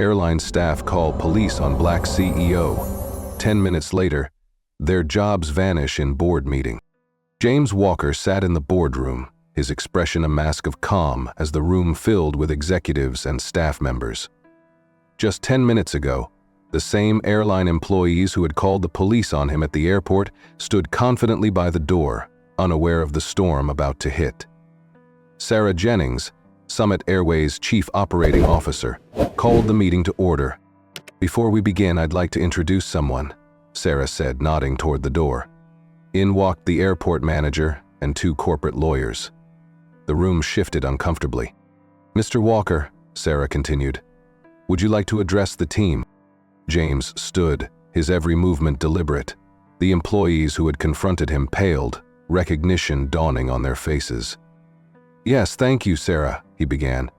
Airline staff call police on black CEO. 10 minutes later, their jobs vanish in board meeting. James Walker sat in the boardroom, his expression a mask of calm as the room filled with executives and staff members. Just 10 minutes ago, the same airline employees who had called the police on him at the airport stood confidently by the door, unaware of the storm about to hit. Sarah Jennings, Summit Airways Chief Operating Officer, called the meeting to order. "Before we begin, I'd like to introduce someone," Sarah said, nodding toward the door. In walked the airport manager and 2 corporate lawyers. The room shifted uncomfortably. "Mr. Walker," Sarah continued, "would you like to address the team?" James stood, his every movement deliberate. The employees who had confronted him paled, recognition dawning on their faces. "Yes, thank you, Sarah," he began.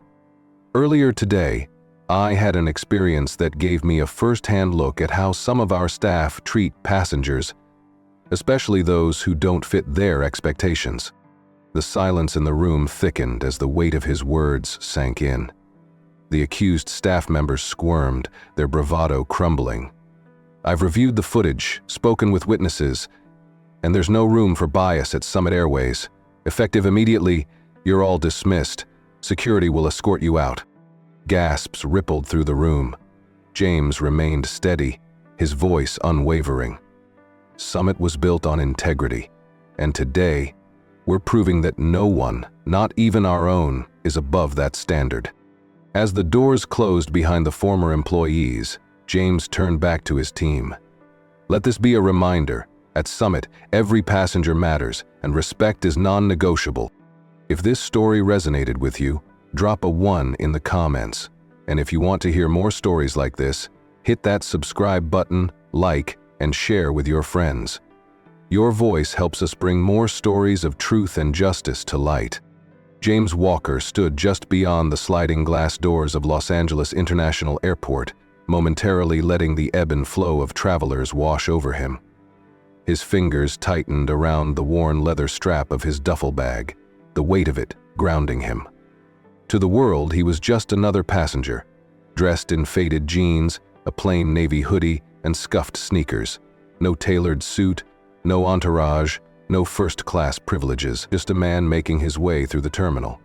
"Earlier today, I had an experience that gave me a first-hand look at how some of our staff treat passengers, especially those who don't fit their expectations." The silence in the room thickened as the weight of his words sank in. The accused staff members squirmed, their bravado crumbling. "I've reviewed the footage, spoken with witnesses, and there's no room for bias at Summit Airways. Effective immediately, you're all dismissed. Security will escort you out." Gasps rippled through the room. James remained steady, his voice unwavering. Summit was built on integrity, and today, we're proving that no one, not even our own, is above that standard. As the doors closed behind the former employees, James turned back to his team. "Let this be a reminder. At Summit, every passenger matters, and respect is non-negotiable. If this story resonated with you, drop a 1 in the comments. And if you want to hear more stories like this, hit that subscribe button, like, and share with your friends. Your voice helps us bring more stories of truth and justice to light." James Walker stood just beyond the sliding glass doors of Los Angeles International Airport, momentarily letting the ebb and flow of travelers wash over him. His fingers tightened around the worn leather strap of his duffel bag, the weight of it grounding him. To the world, he was just another passenger, dressed in faded jeans, a plain navy hoodie, and scuffed sneakers. No tailored suit, no entourage, no first-class privileges, just a man making his way through the terminal.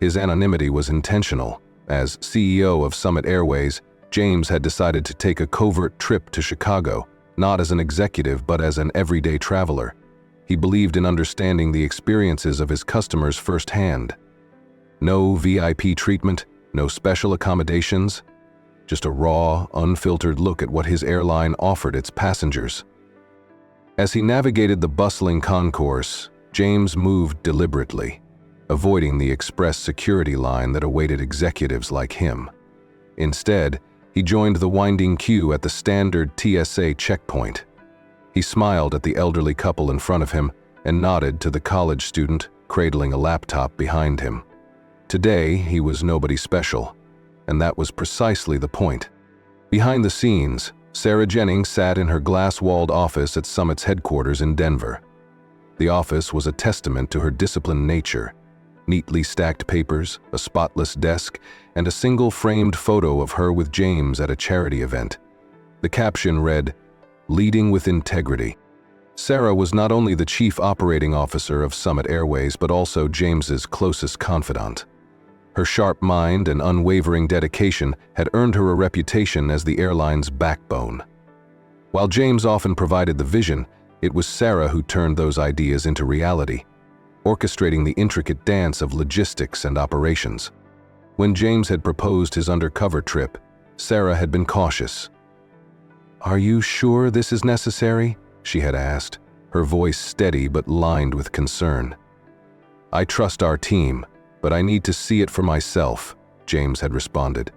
His anonymity was intentional. As CEO of Summit Airways, James had decided to take a covert trip to Chicago, not as an executive but as an everyday traveler. He believed in understanding the experiences of his customers firsthand. No VIP treatment, no special accommodations, just a raw, unfiltered look at what his airline offered its passengers. As he navigated the bustling concourse, James moved deliberately, avoiding the express security line that awaited executives like him. Instead, he joined the winding queue at the standard TSA checkpoint. He smiled at the elderly couple in front of him and nodded to the college student cradling a laptop behind him. Today, he was nobody special, and that was precisely the point. Behind the scenes, Sarah Jennings sat in her glass-walled office at Summit's headquarters in Denver. The office was a testament to her disciplined nature. Neatly stacked papers, a spotless desk, and a single framed photo of her with James at a charity event. The caption read, "Leading with Integrity." Sarah was not only the chief operating officer of Summit Airways but also James's closest confidant. Her sharp mind and unwavering dedication had earned her a reputation as the airline's backbone. While James often provided the vision, it was Sarah who turned those ideas into reality, orchestrating the intricate dance of logistics and operations. When James had proposed his undercover trip, Sarah had been cautious. "Are you sure this is necessary?" she had asked, her voice steady but lined with concern. "I trust our team, but I need to see it for myself," James had responded.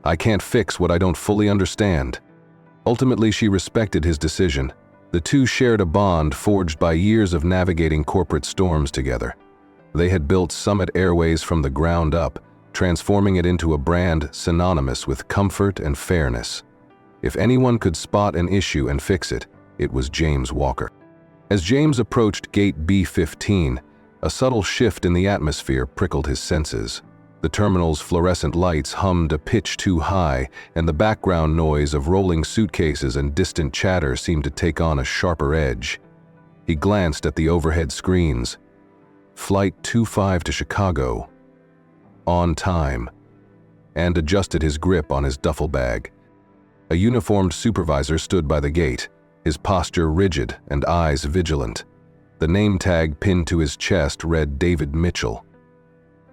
"I can't fix what I don't fully understand." Ultimately, she respected his decision. The two shared a bond forged by years of navigating corporate storms together. They had built Summit Airways from the ground up, transforming it into a brand synonymous with comfort and fairness. If anyone could spot an issue and fix it, it was James Walker. As James approached Gate B-15, a subtle shift in the atmosphere prickled his senses. The terminal's fluorescent lights hummed a pitch too high, and the background noise of rolling suitcases and distant chatter seemed to take on a sharper edge. He glanced at the overhead screens. Flight 25 to Chicago. On time. And adjusted his grip on his duffel bag. A uniformed supervisor stood by the gate, his posture rigid and eyes vigilant. The name tag pinned to his chest read David Mitchell.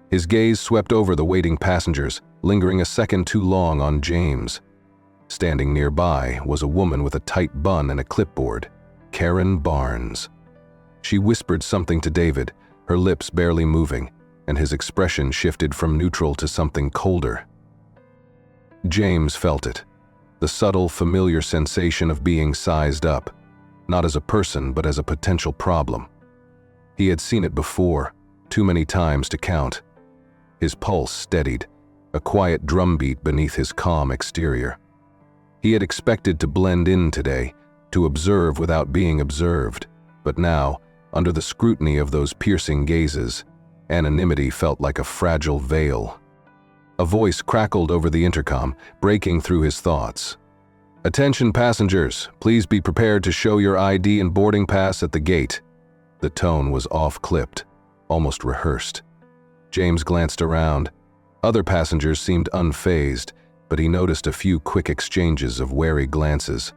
His gaze swept over the waiting passengers, lingering a second too long on James. Standing nearby was a woman with a tight bun and a clipboard, Karen Barnes. She whispered something to David, her lips barely moving, and his expression shifted from neutral to something colder. James felt it, the subtle, familiar sensation of being sized up, not as a person but as a potential problem. He had seen it before, too many times to count. His pulse steadied, a quiet drumbeat beneath his calm exterior. He had expected to blend in today, to observe without being observed, but now, under the scrutiny of those piercing gazes, anonymity felt like a fragile veil. A voice crackled over the intercom, breaking through his thoughts. "Attention passengers, please be prepared to show your ID and boarding pass at the gate." The tone was off-clipped, almost rehearsed. James glanced around. Other passengers seemed unfazed, but he noticed a few quick exchanges of wary glances.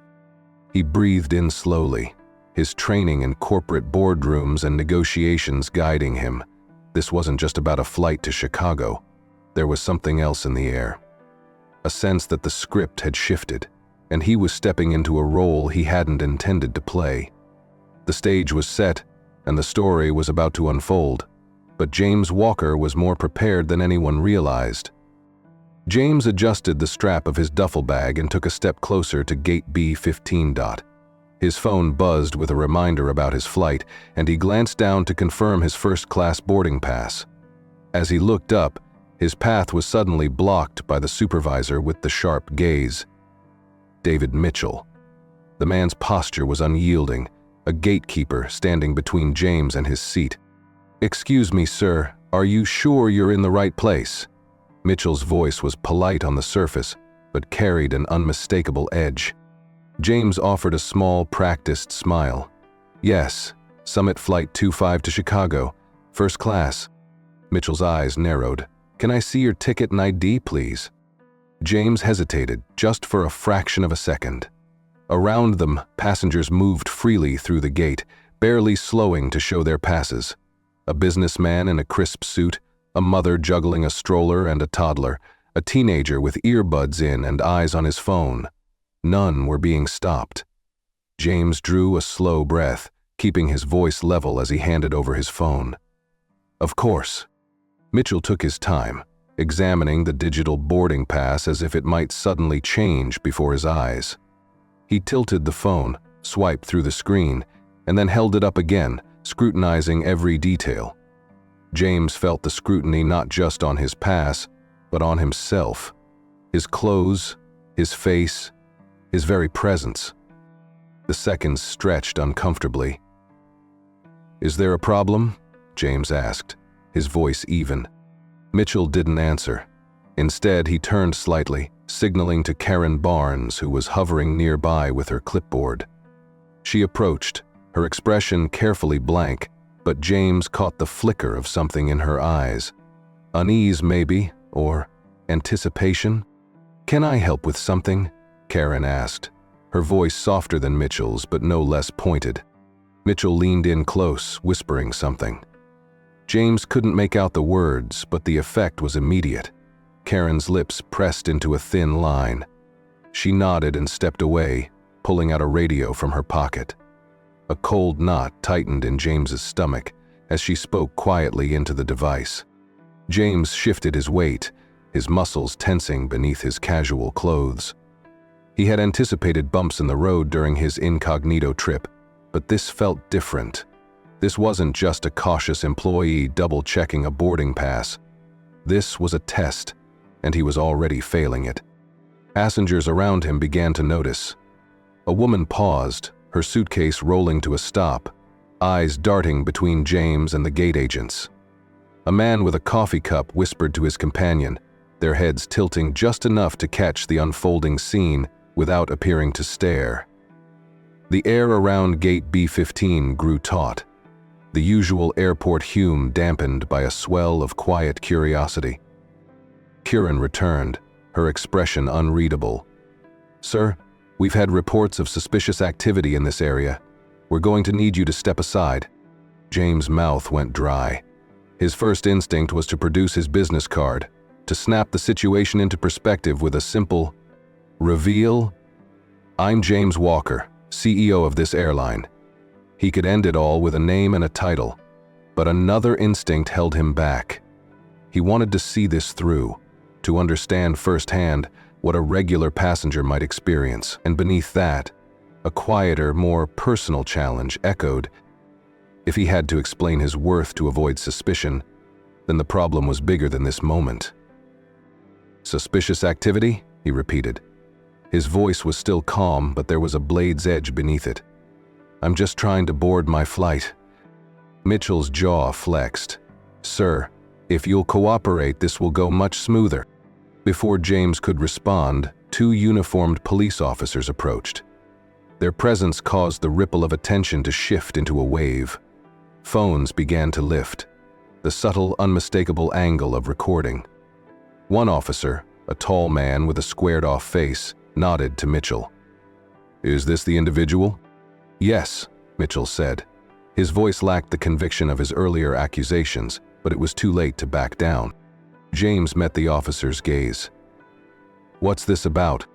He breathed in slowly, his training in corporate boardrooms and negotiations guiding him. This wasn't just about a flight to Chicago. There was something else in the air. A sense that the script had shifted, and he was stepping into a role he hadn't intended to play. The stage was set, and the story was about to unfold. But James Walker was more prepared than anyone realized. James adjusted the strap of his duffel bag and took a step closer to gate B15. His phone buzzed with a reminder about his flight, and he glanced down to confirm his first-class boarding pass. As he looked up, his path was suddenly blocked by the supervisor with the sharp gaze. David Mitchell. The man's posture was unyielding, a gatekeeper standing between James and his seat. "Excuse me, sir, are you sure you're in the right place?" Mitchell's voice was polite on the surface, but carried an unmistakable edge. James offered a small, practiced smile. "Yes, Summit Flight 25 to Chicago, first class." Mitchell's eyes narrowed. "Can I see your ticket and ID, please?" James hesitated, just for a fraction of a second. Around them, passengers moved freely through the gate, barely slowing to show their passes. A businessman in a crisp suit, a mother juggling a stroller and a toddler, a teenager with earbuds in and eyes on his phone. None were being stopped. James drew a slow breath, keeping his voice level as he handed over his phone. "Of course." Mitchell took his time, examining the digital boarding pass as if it might suddenly change before his eyes. He tilted the phone, swiped through the screen, and then held it up again, scrutinizing every detail. James felt the scrutiny not just on his pass, but on himself. His clothes, his face, his very presence. The seconds stretched uncomfortably. "Is there a problem?" James asked, his voice even. Mitchell didn't answer. Instead, he turned slightly, signaling to Karen Barnes, who was hovering nearby with her clipboard. She approached, her expression carefully blank, but James caught the flicker of something in her eyes. Unease, maybe, or anticipation? "Can I help with something?" Karen asked, her voice softer than Mitchell's but no less pointed. Mitchell leaned in close, whispering something. James couldn't make out the words, but the effect was immediate. Karen's lips pressed into a thin line. She nodded and stepped away, pulling out a radio from her pocket. A cold knot tightened in James's stomach as she spoke quietly into the device. James shifted his weight, his muscles tensing beneath his casual clothes. He had anticipated bumps in the road during his incognito trip, but this felt different. This wasn't just a cautious employee double-checking a boarding pass. This was a test, and he was already failing it. Passengers around him began to notice. A woman paused, her suitcase rolling to a stop, eyes darting between James and the gate agents. A man with a coffee cup whispered to his companion, their heads tilting just enough to catch the unfolding scene without appearing to stare. The air around gate B15 grew taut, the usual airport hume dampened by a swell of quiet curiosity. Kieran returned, her expression unreadable. "Sir, we've had reports of suspicious activity in this area. We're going to need you to step aside." James' mouth went dry. His first instinct was to produce his business card, to snap the situation into perspective with a simple reveal. "I'm James Walker, CEO of this airline." He could end it all with a name and a title, but another instinct held him back. He wanted to see this through, to understand firsthand what a regular passenger might experience, and beneath that, a quieter, more personal challenge echoed. If he had to explain his worth to avoid suspicion, then the problem was bigger than this moment. "Suspicious activity?" he repeated. His voice was still calm, but there was a blade's edge beneath it. "I'm just trying to board my flight." Mitchell's jaw flexed. "Sir, if you'll cooperate, this will go much smoother." Before James could respond, two uniformed police officers approached. Their presence caused the ripple of attention to shift into a wave. Phones began to lift, the subtle, unmistakable angle of recording. One officer, a tall man with a squared-off face, nodded to Mitchell. "Is this the individual?" "Yes," Mitchell said. His voice lacked the conviction of his earlier accusations, but it was too late to back down. James met the officer's gaze. "What's this about?"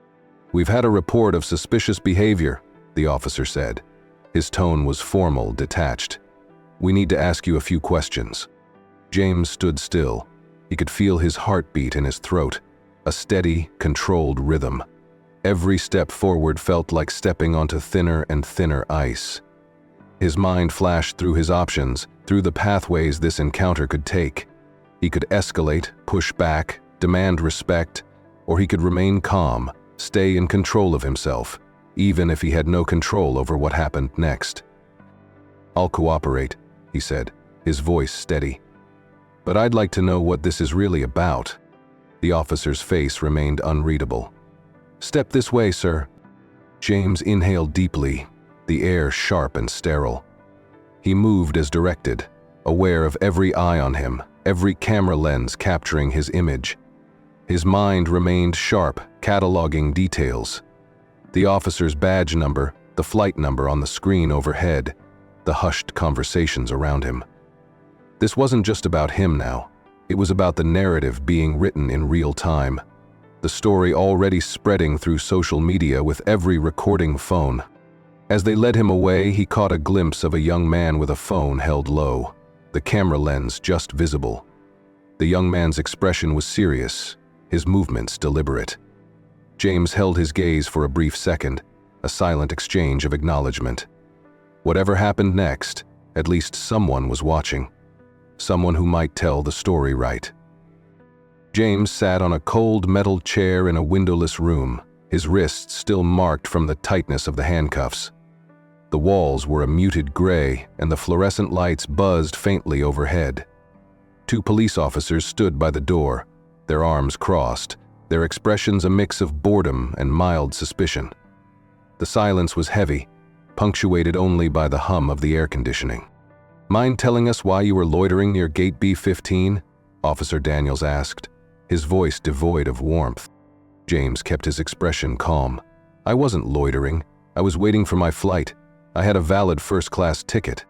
"We've had a report of suspicious behavior," the officer said. His tone was formal, detached. "We need to ask you a few questions." James stood still. He could feel his heartbeat in his throat, a steady, controlled rhythm. Every step forward felt like stepping onto thinner and thinner ice. His mind flashed through his options, through the pathways this encounter could take. He could escalate, push back, demand respect, or he could remain calm, stay in control of himself, even if he had no control over what happened next. "I'll cooperate," he said, his voice steady. "But I'd like to know what this is really about." The officer's face remained unreadable. "Step this way, sir." James inhaled deeply, the air sharp and sterile. He moved as directed, aware of every eye on him, every camera lens capturing his image. His mind remained sharp, cataloging details. The officer's badge number, the flight number on the screen overhead, the hushed conversations around him. This wasn't just about him now. It was about the narrative being written in real time. The story already spreading through social media with every recording phone. As they led him away, he caught a glimpse of a young man with a phone held low, the camera lens just visible. The young man's expression was serious, his movements deliberate. James held his gaze for a brief second, a silent exchange of acknowledgement. Whatever happened next, at least someone was watching. Someone who might tell the story right. James sat on a cold metal chair in a windowless room, his wrists still marked from the tightness of the handcuffs. The walls were a muted gray, and the fluorescent lights buzzed faintly overhead. Two police officers stood by the door, their arms crossed, their expressions a mix of boredom and mild suspicion. The silence was heavy, punctuated only by the hum of the air conditioning. "Mind telling us why you were loitering near gate B15?" Officer Daniels asked, his voice devoid of warmth. James kept his expression calm. "I wasn't loitering. I was waiting for my flight. I had a valid first-class ticket."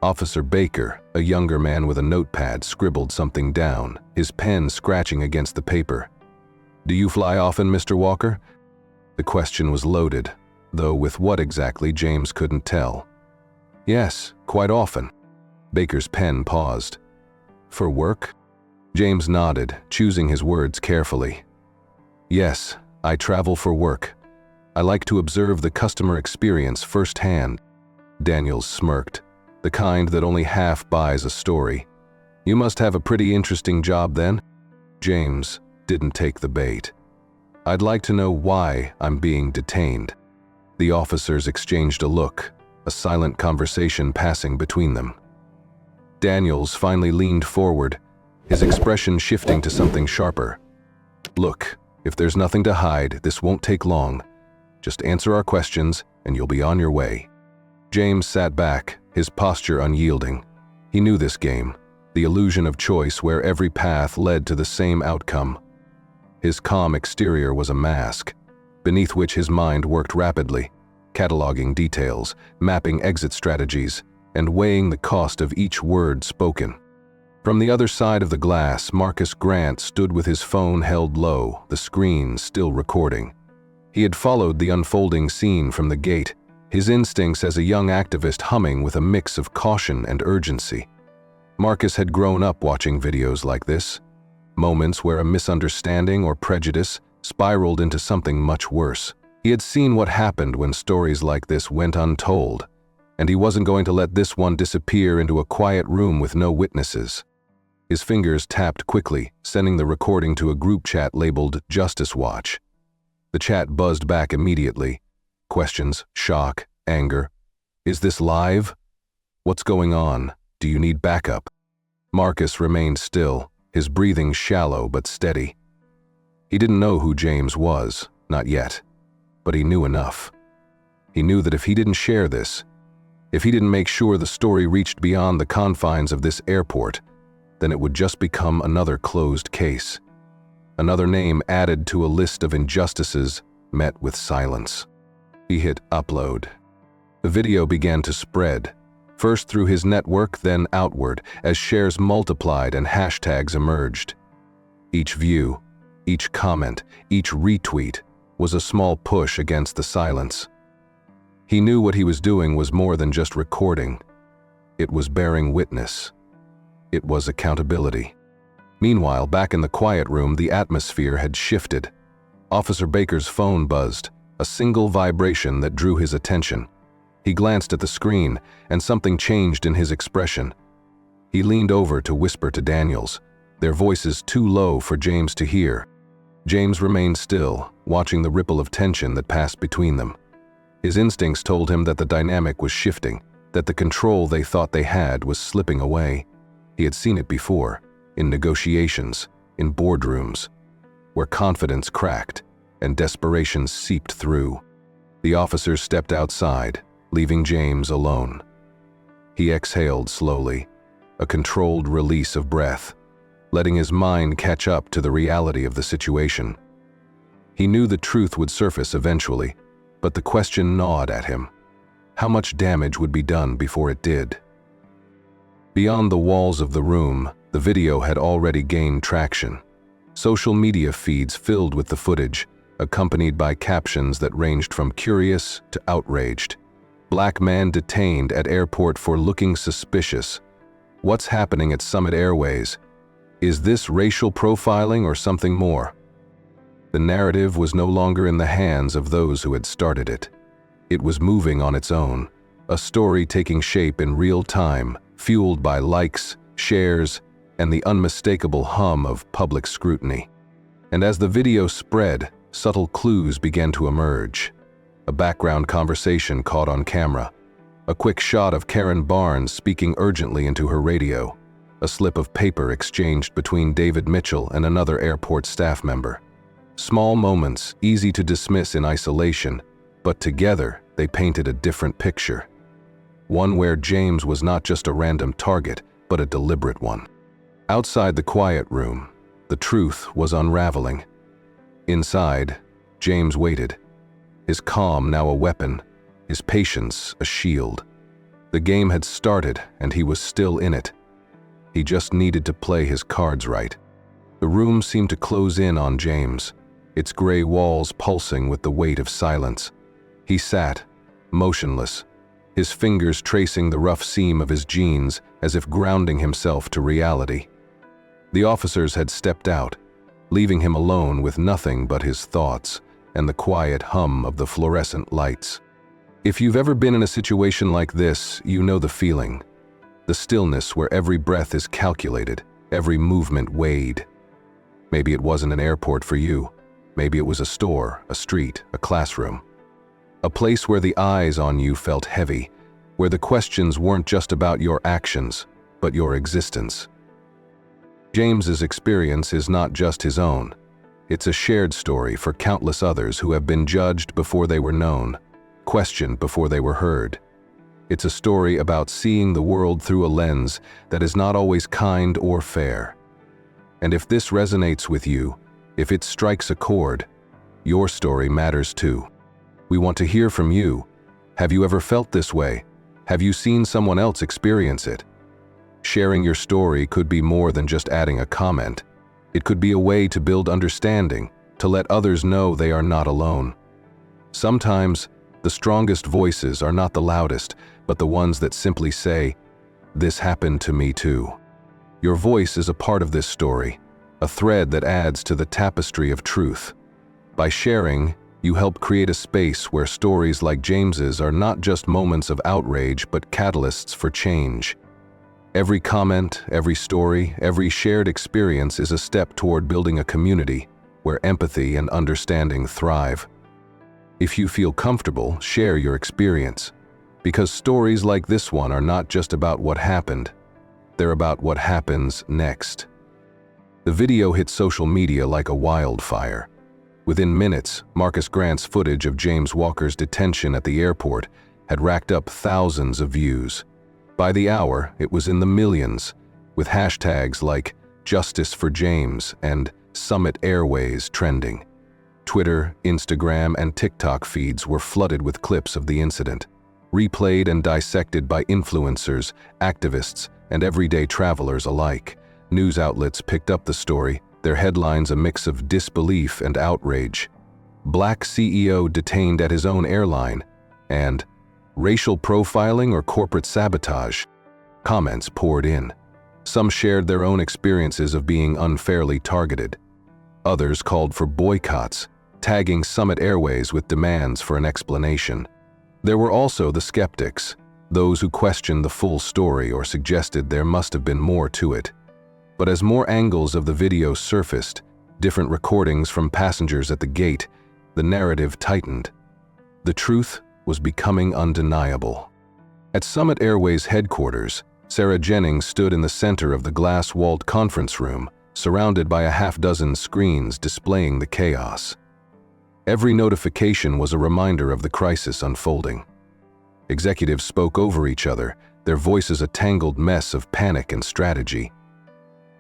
Officer Baker, a younger man with a notepad, scribbled something down, his pen scratching against the paper. "Do you fly often, Mr. Walker?" The question was loaded, though with what exactly James couldn't tell. "Yes, quite often." Baker's pen paused. "For work?" James nodded, choosing his words carefully. "Yes, I travel for work. I like to observe the customer experience firsthand." Daniels smirked, the kind that only half buys a story. "You must have a pretty interesting job then?" James didn't take the bait. "I'd like to know why I'm being detained." The officers exchanged a look, a silent conversation passing between them. Daniels finally leaned forward, his expression shifting to something sharper. "Look, if there's nothing to hide, this won't take long. Just answer our questions and you'll be on your way." James sat back, his posture unyielding. He knew this game, the illusion of choice where every path led to the same outcome. His calm exterior was a mask, beneath which his mind worked rapidly, cataloging details, mapping exit strategies, and weighing the cost of each word spoken. From the other side of the glass, Marcus Grant stood with his phone held low, the screen still recording. He had followed the unfolding scene from the gate, his instincts as a young activist humming with a mix of caution and urgency. Marcus had grown up watching videos like this, moments where a misunderstanding or prejudice spiraled into something much worse. He had seen what happened when stories like this went untold, and he wasn't going to let this one disappear into a quiet room with no witnesses. His fingers tapped quickly, sending the recording to a group chat labeled Justice Watch. The chat buzzed back immediately. Questions, shock, anger. "Is this live? What's going on? Do you need backup?" Marcus remained still, his breathing shallow but steady. He didn't know who James was, not yet, but he knew enough. He knew that if he didn't share this, if he didn't make sure the story reached beyond the confines of this airport, then it would just become another closed case. Another name added to a list of injustices met with silence. He hit upload. The video began to spread, first through his network, then outward, as shares multiplied and hashtags emerged. Each view, each comment, each retweet was a small push against the silence. He knew what he was doing was more than just recording. It was bearing witness. It was accountability. Meanwhile, back in the quiet room, the atmosphere had shifted. Officer Baker's phone buzzed, a single vibration that drew his attention. He glanced at the screen, and something changed in his expression. He leaned over to whisper to Daniels, their voices too low for James to hear. James remained still, watching the ripple of tension that passed between them. His instincts told him that the dynamic was shifting, that the control they thought they had was slipping away. He had seen it before, in negotiations, in boardrooms, where confidence cracked and desperation seeped through. The officers stepped outside, leaving James alone. He exhaled slowly, a controlled release of breath, letting his mind catch up to the reality of the situation. He knew the truth would surface eventually, but the question gnawed at him. How much damage would be done before it did? Beyond the walls of the room, the video had already gained traction. Social media feeds filled with the footage, accompanied by captions that ranged from curious to outraged. "Black man detained at airport for looking suspicious. What's happening at Summit Airways? Is this racial profiling or something more?" The narrative was no longer in the hands of those who had started it. It was moving on its own, a story taking shape in real time, fueled by likes, shares, and the unmistakable hum of public scrutiny. And as the video spread, subtle clues began to emerge. A background conversation caught on camera, a quick shot of Karen Barnes speaking urgently into her radio, a slip of paper exchanged between David Mitchell and another airport staff member. Small moments, easy to dismiss in isolation, but together they painted a different picture. One where James was not just a random target, but a deliberate one. Outside the quiet room, the truth was unraveling. Inside, James waited, his calm now a weapon, his patience a shield. The game had started, and he was still in it. He just needed to play his cards right. The room seemed to close in on James, its gray walls pulsing with the weight of silence. He sat, motionless, his fingers tracing the rough seam of his jeans as if grounding himself to reality. The officers had stepped out, leaving him alone with nothing but his thoughts and the quiet hum of the fluorescent lights. If you've ever been in a situation like this, you know the feeling. The stillness where every breath is calculated, every movement weighed. Maybe it wasn't an airport for you. Maybe it was a store, a street, a classroom. A place where the eyes on you felt heavy, where the questions weren't just about your actions, but your existence. James's experience is not just his own. It's a shared story for countless others who have been judged before they were known, questioned before they were heard. It's a story about seeing the world through a lens that is not always kind or fair. And if this resonates with you, if it strikes a chord, your story matters too. We want to hear from you. Have you ever felt this way? Have you seen someone else experience it? Sharing your story could be more than just adding a comment. It could be a way to build understanding, to let others know they are not alone. Sometimes, the strongest voices are not the loudest, but the ones that simply say, "This happened to me too." Your voice is a part of this story, a thread that adds to the tapestry of truth. By sharing, you help create a space where stories like James's are not just moments of outrage, but catalysts for change. Every comment, every story, every shared experience is a step toward building a community where empathy and understanding thrive. If you feel comfortable, share your experience, because stories like this one are not just about what happened, they're about what happens next. The video hit social media like a wildfire. Within minutes, Marcus Grant's footage of James Walker's detention at the airport had racked up thousands of views. By the hour, it was in the millions, with hashtags like Justice for James and Summit Airways trending. Twitter, Instagram, and TikTok feeds were flooded with clips of the incident, replayed and dissected by influencers, activists, and everyday travelers alike. News outlets picked up the story, their headlines a mix of disbelief and outrage. Black CEO detained at his own airline, and racial profiling or corporate sabotage. Comments poured in. Some shared their own experiences of being unfairly targeted. Others called for boycotts, tagging Summit Airways with demands for an explanation. There were also the skeptics, those who questioned the full story or suggested there must have been more to it. But as more angles of the video surfaced, different recordings from passengers at the gate, the narrative tightened. The truth was becoming undeniable. At Summit Airways headquarters, Sarah Jennings stood in the center of the glass-walled conference room, surrounded by a half-dozen screens displaying the chaos. Every notification was a reminder of the crisis unfolding. Executives spoke over each other, their voices a tangled mess of panic and strategy.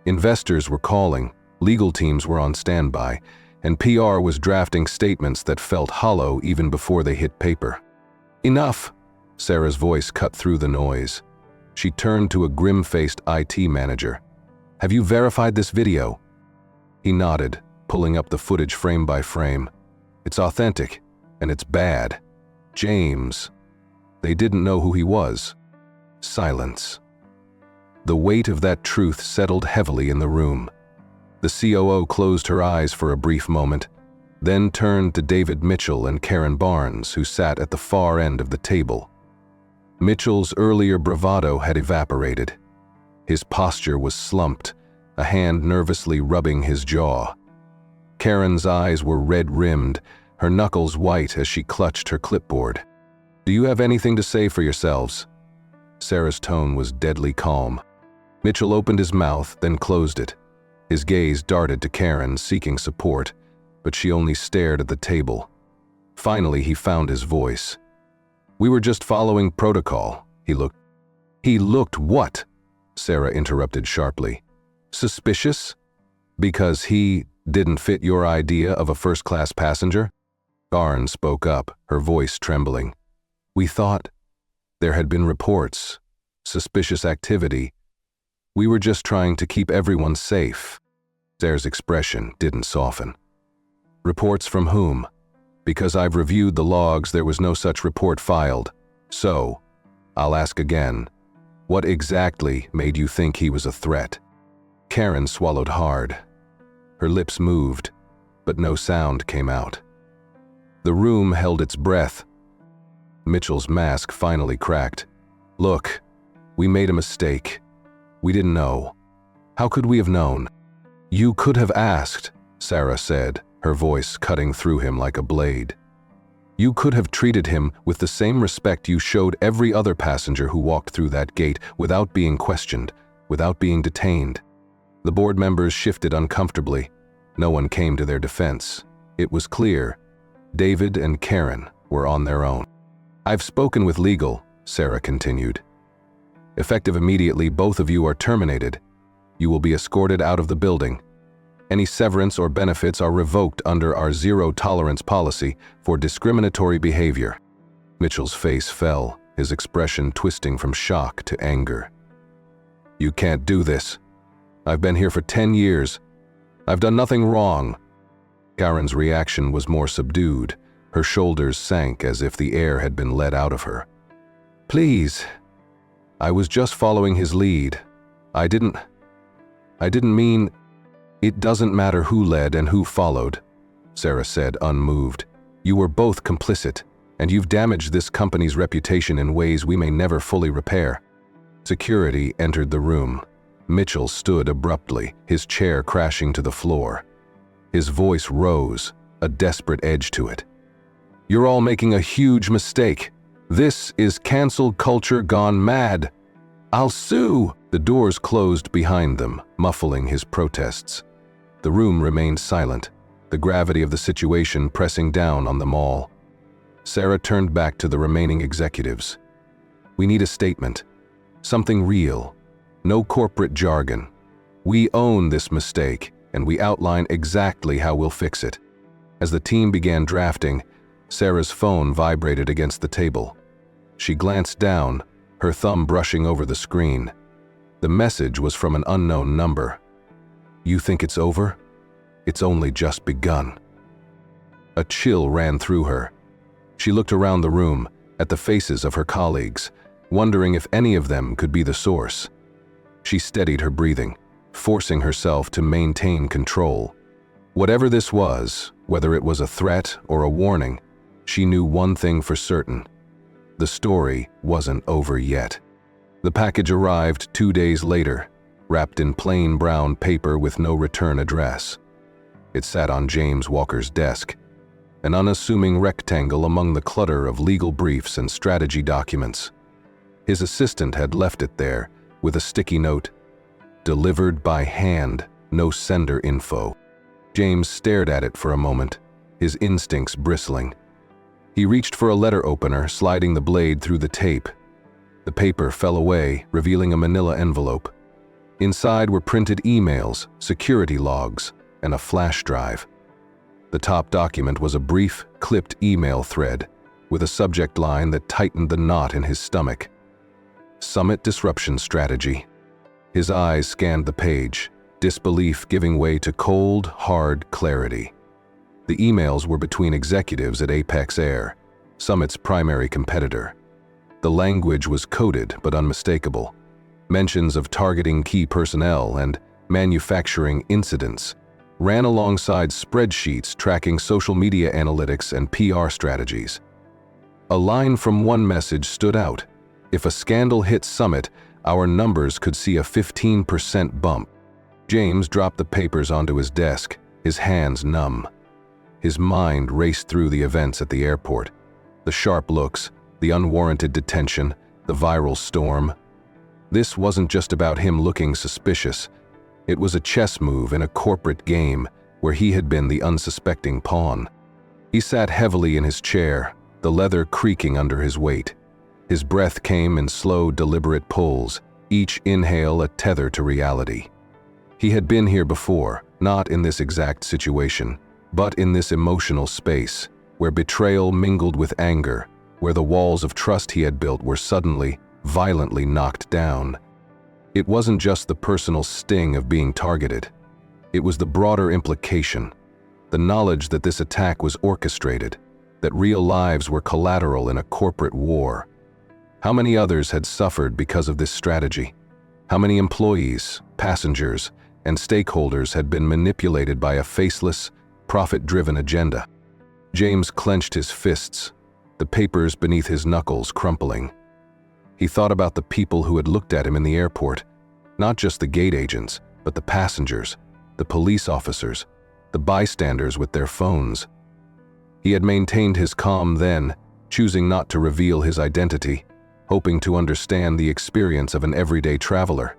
Investors were calling, legal teams were on standby, and PR was drafting statements that felt hollow even before they hit paper. "Enough!" Sarah's voice cut through the noise. She turned to a grim-faced IT manager. "Have you verified this video?" He nodded, pulling up the footage frame by frame. "It's authentic, and it's bad. James." They didn't know who he was. Silence. The weight of that truth settled heavily in the room. The COO closed her eyes for a brief moment, then turned to David Mitchell and Karen Barnes, who sat at the far end of the table. Mitchell's earlier bravado had evaporated. His posture was slumped, a hand nervously rubbing his jaw. Karen's eyes were red-rimmed, her knuckles white as she clutched her clipboard. "Do you have anything to say for yourselves?" Sarah's tone was deadly calm. Mitchell opened his mouth, then closed it. His gaze darted to Karen, seeking support, but she only stared at the table. Finally, he found his voice. "We were just following protocol." He looked what? Sarah interrupted sharply. "Suspicious? Because he didn't fit your idea of a first-class passenger?" Barnes spoke up, her voice trembling. "We thought there had been reports, suspicious activity. We were just trying to keep everyone safe." Sarah's expression didn't soften. "Reports from whom? Because I've reviewed the logs, there was no such report filed. So, I'll ask again, what exactly made you think he was a threat?" Karen swallowed hard. Her lips moved, but no sound came out. The room held its breath. Mitchell's mask finally cracked. "Look, we made a mistake. We didn't know. How could we have known?" "You could have asked," Sarah said, her voice cutting through him like a blade. "You could have treated him with the same respect you showed every other passenger who walked through that gate without being questioned, without being detained." The board members shifted uncomfortably. No one came to their defense. It was clear. David and Karen were on their own. "I've spoken with legal," Sarah continued. "Effective immediately, both of you are terminated. You will be escorted out of the building. Any severance or benefits are revoked under our zero-tolerance policy for discriminatory behavior." Mitchell's face fell, his expression twisting from shock to anger. "You can't do this. I've been here for 10 years. I've done nothing wrong." Karen's reaction was more subdued. Her shoulders sank as if the air had been let out of her. "Please. I was just following his lead. I didn't mean—" "It doesn't matter who led and who followed," Sarah said, unmoved. "You were both complicit, and you've damaged this company's reputation in ways we may never fully repair." Security entered the room. Mitchell stood abruptly, his chair crashing to the floor. His voice rose, a desperate edge to it. "You're all making a huge mistake. This is cancel culture gone mad. I'll sue!" The doors closed behind them, muffling his protests. The room remained silent, the gravity of the situation pressing down on them all. Sarah turned back to the remaining executives. "We need a statement. Something real. No corporate jargon. We own this mistake, and we outline exactly how we'll fix it." As the team began drafting, Sarah's phone vibrated against the table. She glanced down, her thumb brushing over the screen. The message was from an unknown number. "You think it's over? It's only just begun." A chill ran through her. She looked around the room, at the faces of her colleagues, wondering if any of them could be the source. She steadied her breathing, forcing herself to maintain control. Whatever this was, whether it was a threat or a warning, she knew one thing for certain. The story wasn't over yet. The package arrived 2 days later, wrapped in plain brown paper with no return address. It sat on James Walker's desk, an unassuming rectangle among the clutter of legal briefs and strategy documents. His assistant had left it there, with a sticky note, "Delivered by hand, no sender info." James stared at it for a moment, his instincts bristling. He reached for a letter opener, sliding the blade through the tape. The paper fell away, revealing a manila envelope. Inside were printed emails, security logs, and a flash drive. The top document was a brief, clipped email thread, with a subject line that tightened the knot in his stomach. Summit Disruption Strategy. His eyes scanned the page, disbelief giving way to cold, hard clarity. The emails were between executives at Apex Air, Summit's primary competitor. The language was coded but unmistakable. Mentions of targeting key personnel and manufacturing incidents ran alongside spreadsheets tracking social media analytics and PR strategies. A line from one message stood out. "If a scandal hits Summit, our numbers could see a 15% bump." James dropped the papers onto his desk, his hands numb. His mind raced through the events at the airport. The sharp looks, the unwarranted detention, the viral storm. This wasn't just about him looking suspicious. It was a chess move in a corporate game where he had been the unsuspecting pawn. He sat heavily in his chair, the leather creaking under his weight. His breath came in slow, deliberate pulls, each inhale a tether to reality. He had been here before, not in this exact situation, but in this emotional space, where betrayal mingled with anger, where the walls of trust he had built were suddenly, violently knocked down. It wasn't just the personal sting of being targeted. It was the broader implication, the knowledge that this attack was orchestrated, that real lives were collateral in a corporate war. How many others had suffered because of this strategy? How many employees, passengers, and stakeholders had been manipulated by a faceless, profit-driven agenda? James clenched his fists, the papers beneath his knuckles crumpling. He thought about the people who had looked at him in the airport, not just the gate agents, but the passengers, the police officers, the bystanders with their phones. He had maintained his calm then, choosing not to reveal his identity, hoping to understand the experience of an everyday traveler.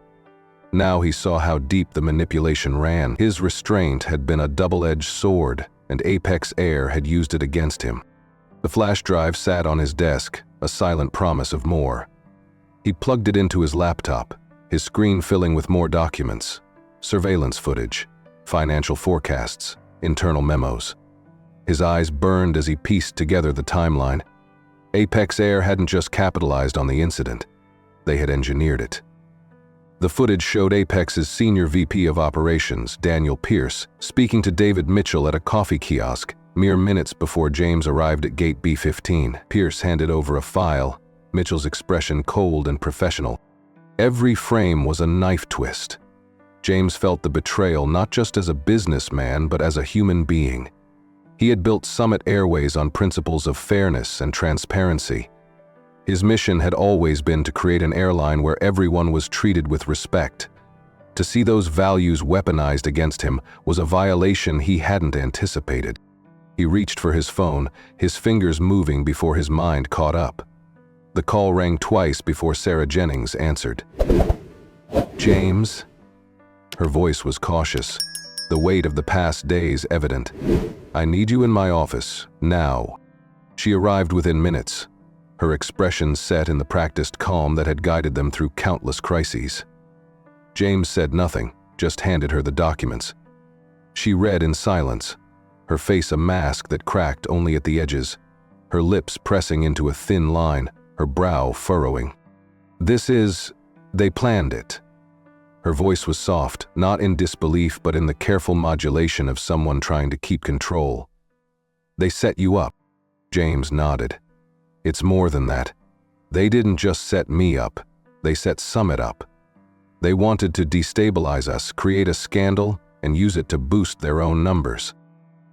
Now he saw how deep the manipulation ran. His restraint had been a double-edged sword, and Apex Air had used it against him. The flash drive sat on his desk, a silent promise of more. He plugged it into his laptop, his screen filling with more documents, surveillance footage, financial forecasts, internal memos. His eyes burned as he pieced together the timeline. Apex Air hadn't just capitalized on the incident, they had engineered it. The footage showed Apex's senior VP of operations, Daniel Pierce, speaking to David Mitchell at a coffee kiosk mere minutes before James arrived at gate B15. Pierce handed over a file, Mitchell's expression cold and professional. Every frame was a knife twist. James felt the betrayal not just as a businessman but as a human being. He had built Summit Airways on principles of fairness and transparency. His mission had always been to create an airline where everyone was treated with respect. To see those values weaponized against him was a violation he hadn't anticipated. He reached for his phone, his fingers moving before his mind caught up. The call rang twice before Sarah Jennings answered. "James?" Her voice was cautious, the weight of the past days evident. "I need you in my office, now." She arrived within minutes, her expression set in the practiced calm that had guided them through countless crises. James said nothing, just handed her the documents. She read in silence, her face a mask that cracked only at the edges, her lips pressing into a thin line, her brow furrowing. They planned it." Her voice was soft, not in disbelief but in the careful modulation of someone trying to keep control. "They set you up." James nodded. "It's more than that. They didn't just set me up, they set Summit up. They wanted to destabilize us, create a scandal, and use it to boost their own numbers."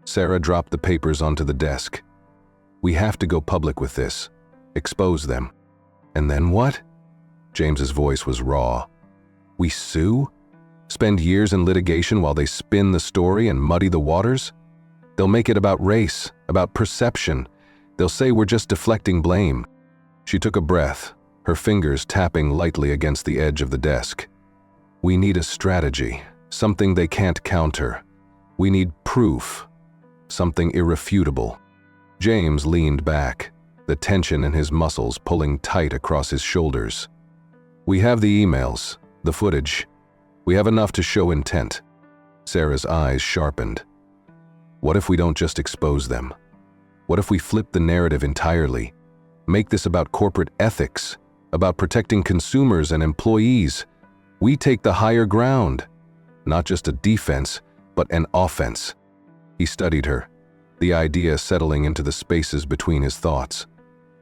Sarah dropped the papers onto the desk. "We have to go public with this. Expose them." "And then what?" James's voice was raw. "We sue? Spend years in litigation while they spin the story and muddy the waters? They'll make it about race, about perception. They'll say we're just deflecting blame." She took a breath, her fingers tapping lightly against the edge of the desk. "We need a strategy, something they can't counter. We need proof, something irrefutable." James leaned back, the tension in his muscles pulling tight across his shoulders. "We have the emails, the footage. We have enough to show intent." Sarah's eyes sharpened. "What if we don't just expose them? What if we flip the narrative entirely? Make this about corporate ethics, about protecting consumers and employees? We take the higher ground. Not just a defense, but an offense." He studied her, the idea settling into the spaces between his thoughts.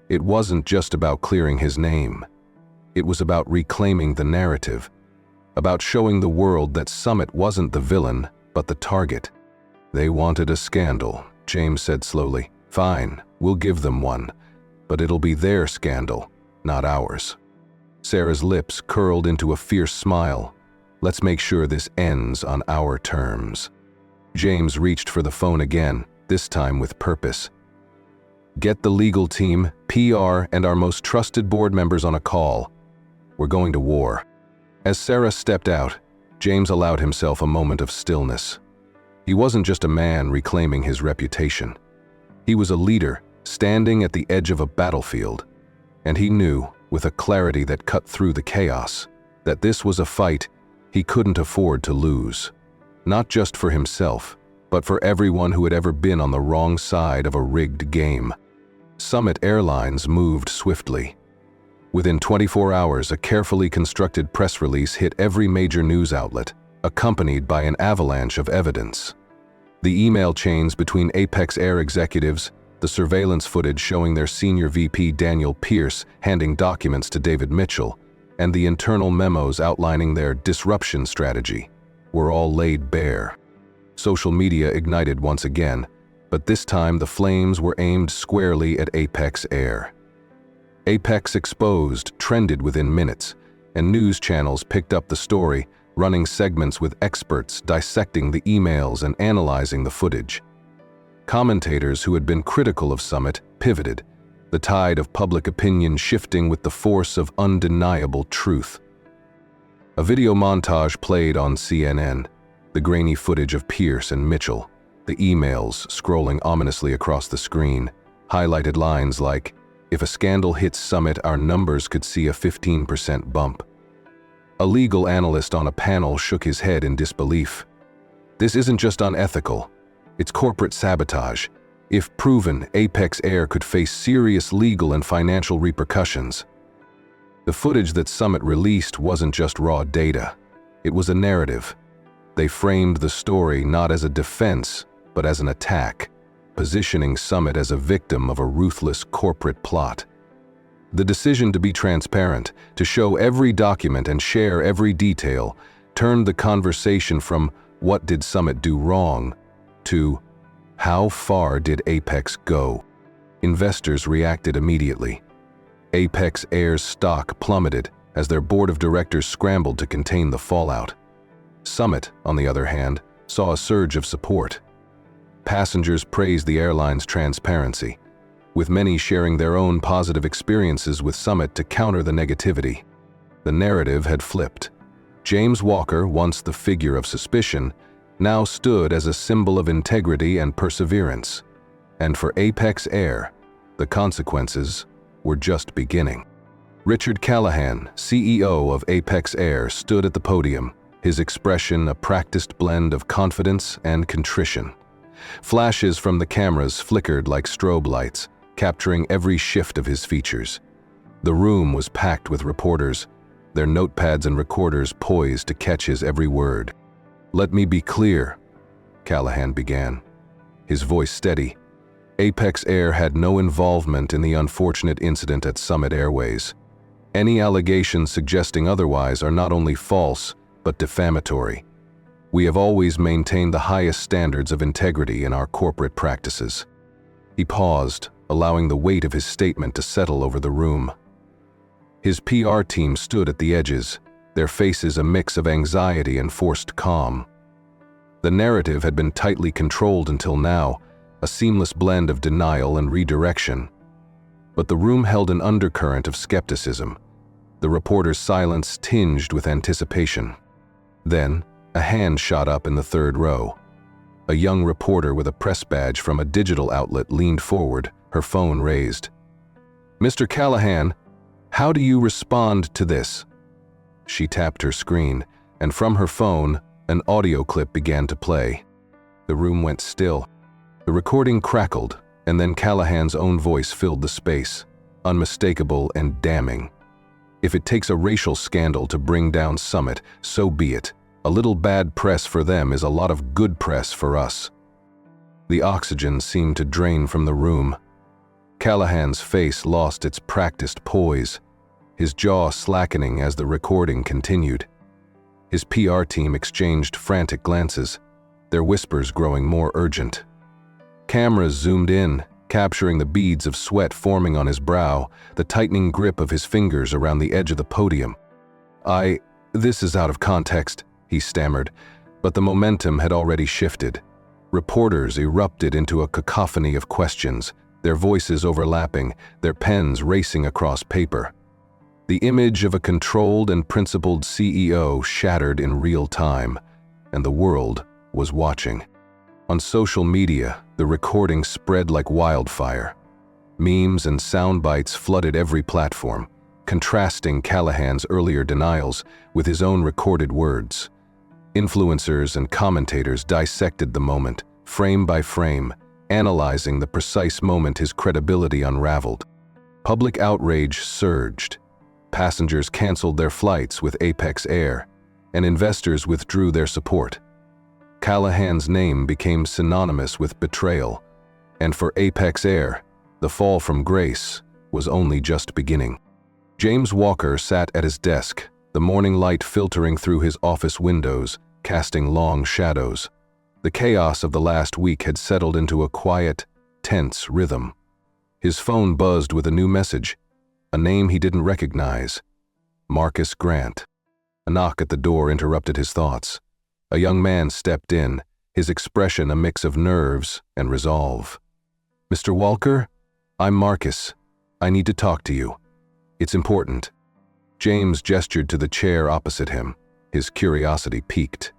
It wasn't just about clearing his name. It was about reclaiming the narrative, about showing the world that Summit wasn't the villain, but the target. "They wanted a scandal," James said slowly. "Fine, we'll give them one, but it'll be their scandal, not ours." Sarah's lips curled into a fierce smile. "Let's make sure this ends on our terms." James reached for the phone again, this time with purpose. "Get the legal team, PR, and our most trusted board members on a call. We're going to war." As Sarah stepped out, James allowed himself a moment of stillness. He wasn't just a man reclaiming his reputation. He was a leader, standing at the edge of a battlefield. And he knew, with a clarity that cut through the chaos, that this was a fight he couldn't afford to lose. Not just for himself, but for everyone who had ever been on the wrong side of a rigged game. Summit Airlines moved swiftly. Within 24 hours, a carefully constructed press release hit every major news outlet, accompanied by an avalanche of evidence. The email chains between Apex Air executives, the surveillance footage showing their senior VP Daniel Pierce handing documents to David Mitchell, and the internal memos outlining their disruption strategy, were all laid bare. Social media ignited once again, but this time the flames were aimed squarely at Apex Air. Apex Exposed trended within minutes, and news channels picked up the story, running segments with experts dissecting the emails and analyzing the footage. Commentators who had been critical of Summit pivoted, the tide of public opinion shifting with the force of undeniable truth. A video montage played on CNN, the grainy footage of Pierce and Mitchell, the emails scrolling ominously across the screen, highlighted lines like, "If a scandal hits Summit, our numbers could see a 15% bump." A legal analyst on a panel shook his head in disbelief. This isn't just unethical, it's corporate sabotage. If proven, Apex Air could face serious legal and financial repercussions. The footage that Summit released wasn't just raw data. It was a narrative. They framed the story not as a defense, but as an attack, positioning Summit as a victim of a ruthless corporate plot. The decision to be transparent, to show every document and share every detail, turned the conversation from "what did Summit do wrong" to "how far did Apex go?" Investors reacted immediately. Apex Air's stock plummeted as their board of directors scrambled to contain the fallout. Summit, on the other hand, saw a surge of support. Passengers praised the airline's transparency, with many sharing their own positive experiences with Summit to counter the negativity. The narrative had flipped. James Walker, once the figure of suspicion, now stood as a symbol of integrity and perseverance. And for Apex Air, the consequences were just beginning. Richard Callahan, CEO of Apex Air, stood at the podium, his expression a practiced blend of confidence and contrition. Flashes from the cameras flickered like strobe lights, capturing every shift of his features. The room was packed with reporters, their notepads and recorders poised to catch his every word. "Let me be clear," Callahan began, his voice steady. Apex Air had no involvement in the unfortunate incident at Summit Airways. Any allegations suggesting otherwise are not only false, but defamatory. We have always maintained the highest standards of integrity in our corporate practices. He paused, allowing the weight of his statement to settle over the room. His PR team stood at the edges, their faces a mix of anxiety and forced calm. The narrative had been tightly controlled until now, a seamless blend of denial and redirection. But the room held an undercurrent of skepticism, the reporter's silence tinged with anticipation. Then, a hand shot up in the third row. A young reporter with a press badge from a digital outlet leaned forward, her phone raised. "Mr. Callahan, how do you respond to this?" She tapped her screen, and from her phone, an audio clip began to play. The room went still. The recording crackled, and then Callahan's own voice filled the space, unmistakable and damning. "If it takes a racial scandal to bring down Summit, so be it. A little bad press for them is a lot of good press for us." The oxygen seemed to drain from the room. Callahan's face lost its practiced poise, his jaw slackening as the recording continued. His PR team exchanged frantic glances, their whispers growing more urgent. Cameras zoomed in, capturing the beads of sweat forming on his brow, the tightening grip of his fingers around the edge of the podium. This is out of context," he stammered, but the momentum had already shifted. Reporters erupted into a cacophony of questions, their voices overlapping, their pens racing across paper. The image of a controlled and principled CEO shattered in real time, and the world was watching. On social media, the recording spread like wildfire. Memes and sound bites flooded every platform, contrasting Callahan's earlier denials with his own recorded words. Influencers and commentators dissected the moment, frame by frame, analyzing the precise moment his credibility unraveled. Public outrage surged. Passengers canceled their flights with Apex Air, and investors withdrew their support. Callahan's name became synonymous with betrayal, and for Apex Air, the fall from grace was only just beginning. James Walker sat at his desk, the morning light filtering through his office windows, casting long shadows. The chaos of the last week had settled into a quiet, tense rhythm. His phone buzzed with a new message, a name he didn't recognize: Marcus Grant. A knock at the door interrupted his thoughts. A young man stepped in, his expression a mix of nerves and resolve. "Mr. Walker, I'm Marcus. I need to talk to you. It's important." James gestured to the chair opposite him, His curiosity piqued.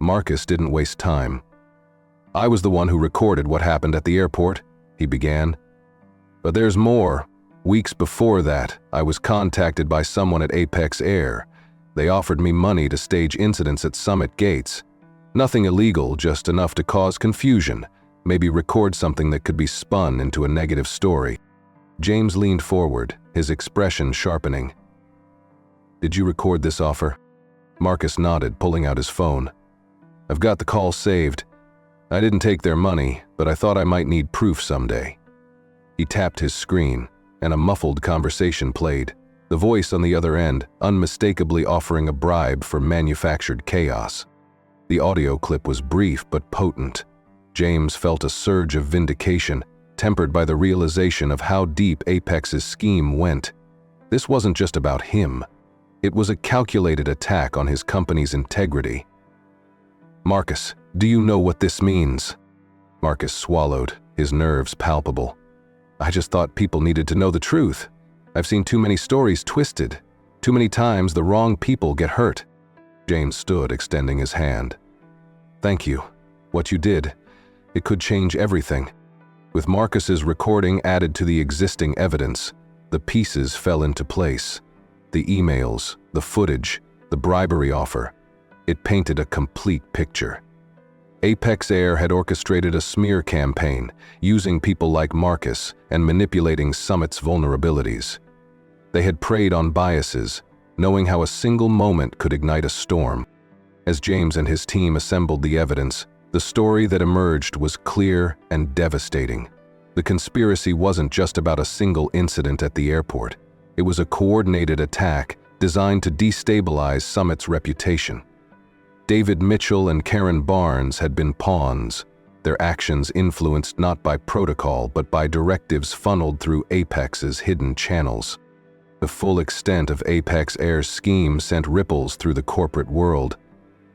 Marcus didn't waste time. "I was the one who recorded what happened at the airport," he began. "But there's more. Weeks before that, I was contacted by someone at Apex Air. They offered me money to stage incidents at Summit gates. Nothing illegal, just enough to cause confusion, maybe record something that could be spun into a negative story." James leaned forward, his expression sharpening. "Did you record this offer?" Marcus nodded, pulling out his phone. "I've got the call saved. I didn't take their money, but I thought I might need proof someday." He tapped his screen, and a muffled conversation played, the voice on the other end unmistakably offering a bribe for manufactured chaos. The audio clip was brief but potent. James felt a surge of vindication, tempered by the realization of how deep Apex's scheme went. This wasn't just about him. It was a calculated attack on his company's integrity. "Marcus, do you know what this means?" Marcus swallowed, his nerves palpable. "I just thought people needed to know the truth. I've seen too many stories twisted. Too many times the wrong people get hurt." James stood, extending his hand. "Thank you. What you did, it could change everything." With Marcus's recording added to the existing evidence, the pieces fell into place. The emails, the footage, the bribery offer. It painted a complete picture. Apex Air had orchestrated a smear campaign, using people like Marcus and manipulating Summit's vulnerabilities. They had preyed on biases, knowing how a single moment could ignite a storm. As James and his team assembled the evidence, the story that emerged was clear and devastating. The conspiracy wasn't just about a single incident at the airport. It was a coordinated attack designed to destabilize Summit's reputation. David Mitchell and Karen Barnes had been pawns, their actions influenced not by protocol but by directives funneled through Apex's hidden channels. The full extent of Apex Air's scheme sent ripples through the corporate world.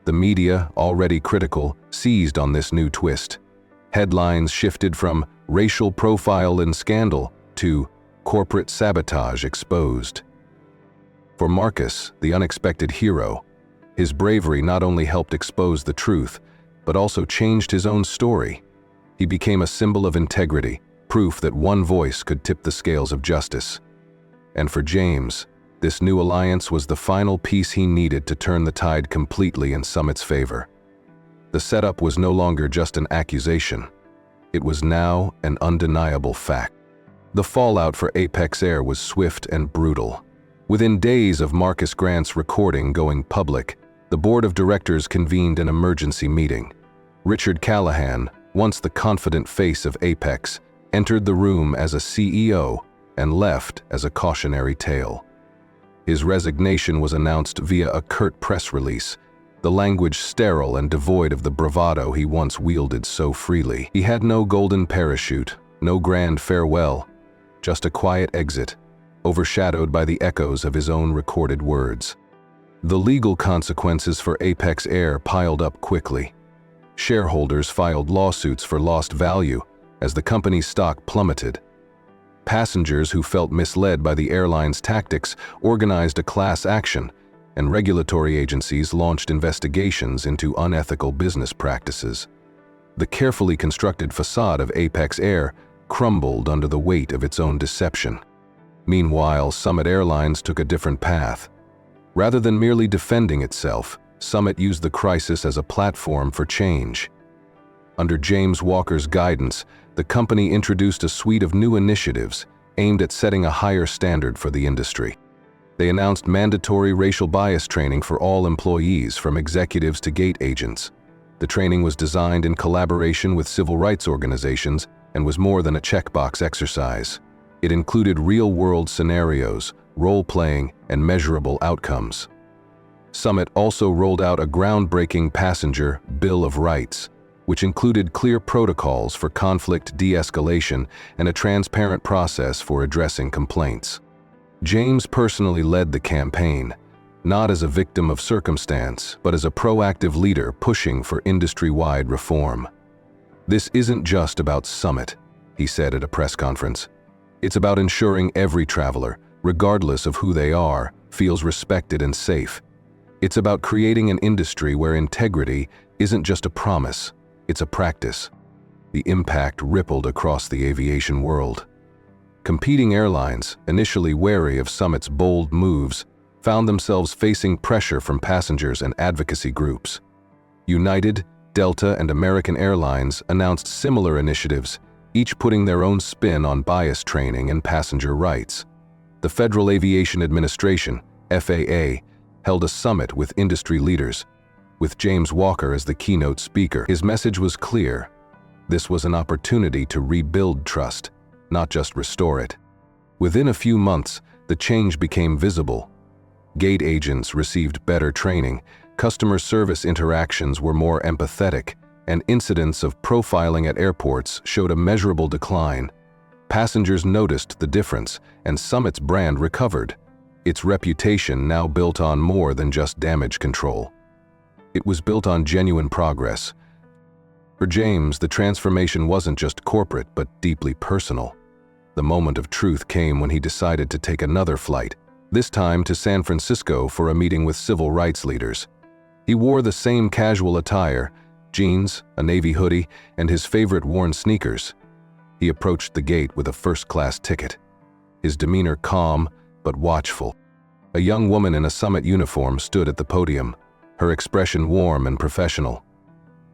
The media, already critical, seized on this new twist. Headlines shifted from "racial profile and scandal" to "corporate sabotage exposed." For Marcus, the unexpected hero, his bravery not only helped expose the truth, but also changed his own story. He became a symbol of integrity, proof that one voice could tip the scales of justice. And for James, this new alliance was the final piece he needed to turn the tide completely in Summit's favor. The setup was no longer just an accusation. It was now an undeniable fact. The fallout for Apex Air was swift and brutal. Within days of Marcus Grant's recording going public, the board of directors convened an emergency meeting. Richard Callahan, once the confident face of Apex, entered the room as a CEO and left as a cautionary tale. His resignation was announced via a curt press release, the language sterile and devoid of the bravado he once wielded so freely. He had no golden parachute, no grand farewell, just a quiet exit, overshadowed by the echoes of his own recorded words. The legal consequences for Apex Air piled up quickly. Shareholders filed lawsuits for lost value as the company's stock plummeted. Passengers who felt misled by the airline's tactics organized a class action, and regulatory agencies launched investigations into unethical business practices. The carefully constructed facade of Apex Air crumbled under the weight of its own deception. Meanwhile, Summit Airlines took a different path. Rather than merely defending itself, Summit used the crisis as a platform for change. Under James Walker's guidance, the company introduced a suite of new initiatives aimed at setting a higher standard for the industry. They announced mandatory racial bias training for all employees, from executives to gate agents. The training was designed in collaboration with civil rights organizations and was more than a checkbox exercise. It included real-world scenarios, role-playing, and measurable outcomes. Summit also rolled out a groundbreaking passenger Bill of Rights, which included clear protocols for conflict de-escalation and a transparent process for addressing complaints. James personally led the campaign, not as a victim of circumstance, but as a proactive leader pushing for industry-wide reform. "This isn't just about Summit," he said at a press conference. "It's about ensuring every traveler, regardless of who they are, feels respected and safe. It's about creating an industry where integrity isn't just a promise, it's a practice. The impact rippled across the aviation world. Competing airlines, initially wary of Summit's bold moves, found themselves facing pressure from passengers and advocacy groups. United, Delta, and American Airlines announced similar initiatives, each putting their own spin on bias training and passenger rights. The Federal Aviation Administration, FAA, held a summit with industry leaders, with James Walker as the keynote speaker. His message was clear. This was an opportunity to rebuild trust, not just restore it. Within a few months, the change became visible. Gate agents received better training, customer service interactions were more empathetic, and incidents of profiling at airports showed a measurable decline. Passengers noticed the difference, and Summit's brand recovered. Its reputation now built on more than just damage control. It was built on genuine progress. For James, the transformation wasn't just corporate, but deeply personal. The moment of truth came when he decided to take another flight, this time to San Francisco for a meeting with civil rights leaders. He wore the same casual attire, jeans, a navy hoodie, and his favorite worn sneakers. He approached the gate with a first-class ticket, his demeanor calm but watchful. A young woman in a Summit uniform stood at the podium, her expression warm and professional.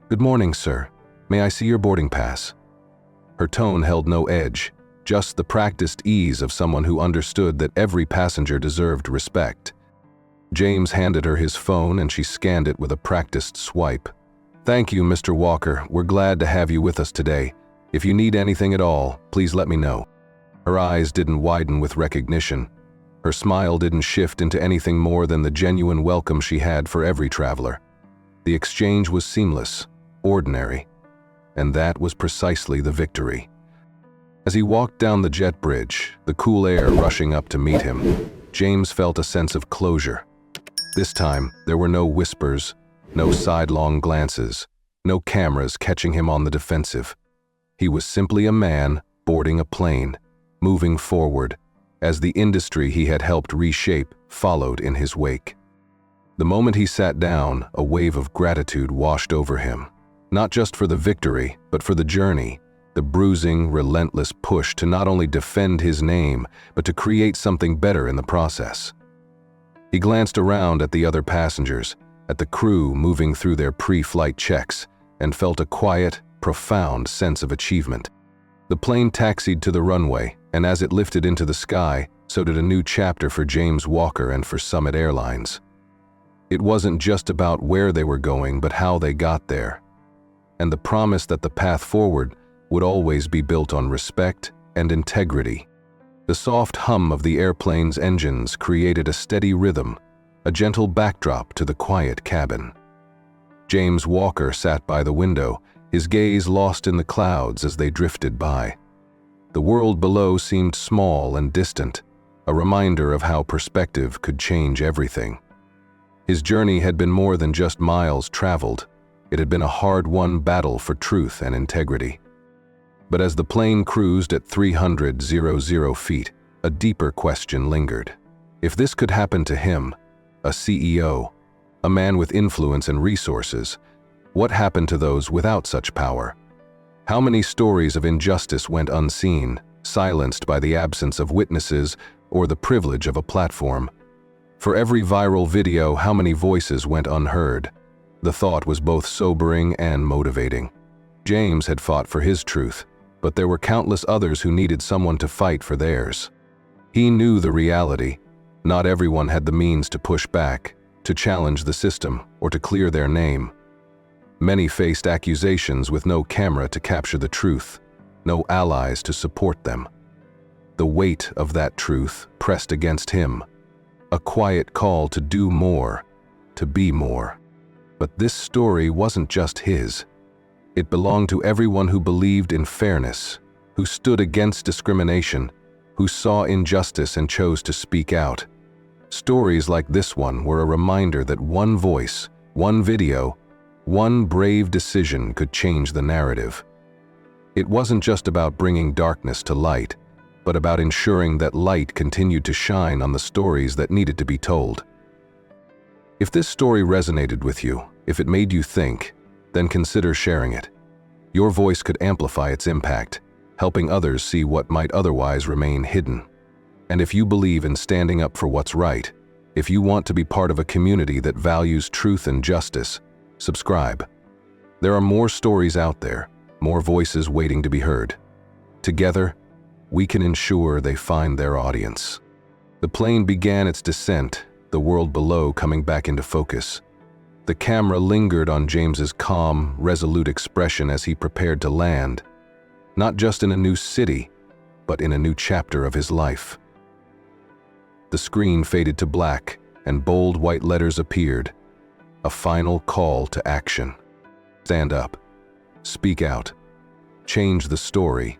"Good morning, sir. May I see your boarding pass?" Her tone held no edge, just the practiced ease of someone who understood that every passenger deserved respect. James handed her his phone and she scanned it with a practiced swipe. "Thank you, Mr. Walker. We're glad to have you with us today. If you need anything at all, please let me know." Her eyes didn't widen with recognition. Her smile didn't shift into anything more than the genuine welcome she had for every traveler. The exchange was seamless, ordinary, and that was precisely the victory. As he walked down the jet bridge, the cool air rushing up to meet him, James felt a sense of closure. This time, there were no whispers, no sidelong glances, no cameras catching him on the defensive. He was simply a man boarding a plane, moving forward, as the industry he had helped reshape followed in his wake. The moment he sat down, a wave of gratitude washed over him, not just for the victory, but for the journey, the bruising, relentless push to not only defend his name, but to create something better in the process. He glanced around at the other passengers, at the crew moving through their pre-flight checks, and felt a quiet, profound sense of achievement. The plane taxied to the runway, and as it lifted into the sky, so did a new chapter for James Walker and for Summit Airlines. It wasn't just about where they were going, but how they got there, and the promise that the path forward would always be built on respect and integrity. The soft hum of the airplane's engines created a steady rhythm, a gentle backdrop to the quiet cabin. James Walker sat by the window, his gaze lost in the clouds as they drifted by. The world below seemed small and distant, a reminder of how perspective could change everything. His journey had been more than just miles traveled. It had been a hard-won battle for truth and integrity. But as the plane cruised at 300,000 feet, a deeper question lingered. If this could happen to him, a CEO, a man with influence and resources, what happened to those without such power? How many stories of injustice went unseen, silenced by the absence of witnesses or the privilege of a platform? For every viral video, how many voices went unheard? The thought was both sobering and motivating. James had fought for his truth, but there were countless others who needed someone to fight for theirs. He knew the reality. Not everyone had the means to push back, to challenge the system, or to clear their name. Many faced accusations with no camera to capture the truth, no allies to support them. The weight of that truth pressed against him, a quiet call to do more, to be more. But this story wasn't just his. It belonged to everyone who believed in fairness, who stood against discrimination, who saw injustice and chose to speak out. Stories like this one were a reminder that one voice, one video, one brave decision could change the narrative. It wasn't just about bringing darkness to light, but about ensuring that light continued to shine on the stories that needed to be told. If this story resonated with you, if it made you think, then consider sharing it. Your voice could amplify its impact, helping others see what might otherwise remain hidden. And if you believe in standing up for what's right, if you want to be part of a community that values truth and justice, subscribe. There are more stories out there, more voices waiting to be heard. Together, we can ensure they find their audience. The plane began its descent, the world below coming back into focus. The camera lingered on James's calm, resolute expression as he prepared to land, not just in a new city, but in a new chapter of his life. The screen faded to black, and bold white letters appeared, a final call to action. Stand up. Speak out. Change the story.